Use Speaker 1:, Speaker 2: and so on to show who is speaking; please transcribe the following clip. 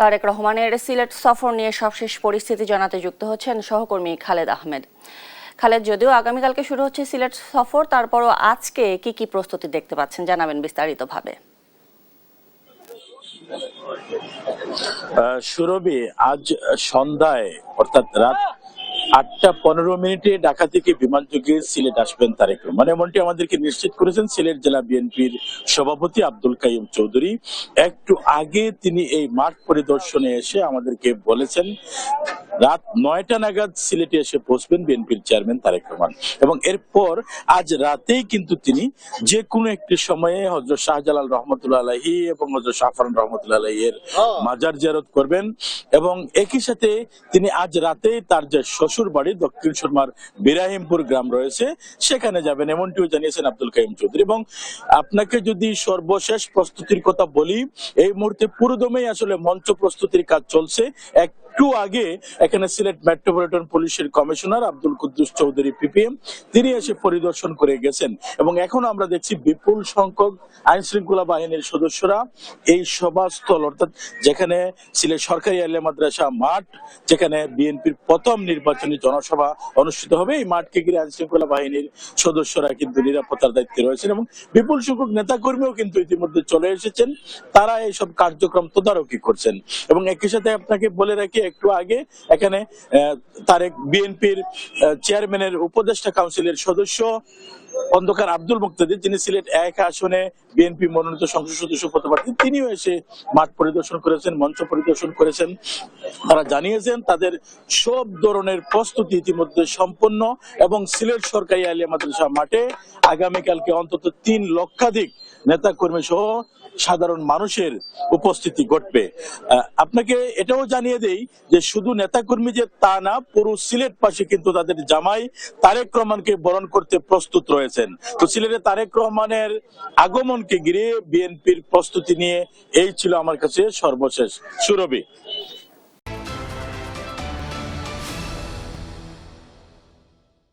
Speaker 1: তারেক রহমানের সিলেট সফর নিয়ে সবশেষ পরিস্থিতি জানাতে যুক্ত হচ্ছেন সহকর্মী খালেদ আহমেদ। খালেদ, যদিও আগামীকালকে শুরু হচ্ছে সিলেট সফর, তারপরও আজকে কি কি প্রস্তুতি দেখতে পাচ্ছেন, জানাবেন বিস্তারিতভাবে।
Speaker 2: সুরভি, আজ সন্ধ্যায় অর্থাৎ রাত 8টা 15 মিনিটে ঢাকা থেকে বিমানযোগে সিলেট আসবেন তারেক রহমান, এমনটি আমাদেরকে নিশ্চিত করেছেন সিলেট জেলা বিএনপির সভাপতি আব্দুল কাইয়ুম চৌধুরী। একটু আগে তিনি এই মাঠ পরিদর্শনে এসে আমাদেরকে বলেছেন রাত 9টা নাগাদ সিলেটে এসে পৌঁছবেন বিএনপির চেয়ারম্যান তারেক রহমান, এবং এরপর আজ রাতেই কিন্তু তিনি যে কোনো একটি সময়ে হযরত শাহজালাল রহমতুল্লাহ আলাইহি এবং হযরত শাহফরান রহমতুল্লাহ আলাইহি এর মাজার জিয়ারত করবেন, এবং একই সাথে তিনি আজ রাতেই তার যে শ্বশুর বাড়ি দক্ষিণ সুরমার বিরাহিমপুর গ্রাম রয়েছে সেখানে যাবেন, এমনটিও জানিয়েছেন আব্দুল কাইয়ুম চৌধুরী। এবং আপনাকে যদি সর্বশেষ প্রস্তুতির কথা বলি, এই মুহূর্তে পুরোদমেই আসলে মঞ্চ প্রস্তুতির কাজ চলছে। একটু আগে এখানে সিলেট মেট্রোপলিটন পুলিশের কমিশনার আব্দুল কুদ্দুস চৌধুরী পিপিএম তিনি এসে পরিদর্শন করে গেছেন, এবং এখন আমরা দেখছি বিপুল সংখ্যক আইন শৃঙ্খলা বাহিনীর সদস্যরা এই সভাস্থল অর্থাৎ যেখানে সিলেট সরকারি আলিয়া মাদ্রাসা মাঠ, যেখানে বিএনপির প্রথম নির্বাচনী জনসভা অনুষ্ঠিত হবে, এই মাঠকে ঘিরে আইন শৃঙ্খলা বাহিনীর সদস্যরা কিন্তু নিরাপত্তার দায়িত্বে রয়েছেন, এবং বিপুল সংখ্যক নেতাকর্মীও কিন্তু ইতিমধ্যে চলে এসেছেন, তারা এইসব কার্যক্রম তদারকি করছেন। এবং একই সাথে আপনাকে বলে রাখি, একটু আগে এখানে তারেক বিএনপির চেয়ারম্যানের উপদেষ্টা কাউন্সিলের সদস্য খন্দকার আব্দুল মুক্তাদির, যিনি সিলেট 1 আসনে বিএনপি মনোনীত সংসদ সদস্য পদপ্রার্থী, তিনিও এসে মাঠ পরিদর্শন করেছেন, মঞ্চ পরিদর্শন করেছেন। তারা জানিয়েছেন তাদের সব ধরনের প্রস্তুতি ইতিমধ্যে সম্পন্ন, এবং সিলেট সরকারি আলিয়া মাদ্রাসা মাঠে আগামীকালকে অন্তত 3 লক্ষাধিক নেতাকর্মী সহ সাধারণ মানুষের উপস্থিতি ঘটবে। আপনাকে এটাও জানিয়ে দেই যে শুধু নেতাকর্মী যে তা না, পুরো সিলেটবাসী কিন্তু তাদের জামাই তারেক রহমানকে বরণ করতে প্রস্তুত রয়েছেন। তো সিলেটে তারেক রহমানের আগমনকে ঘিরে বিএনপির প্রস্তুতি নিয়ে এই ছিল আমার কাছে সর্বশেষ। সুরভি।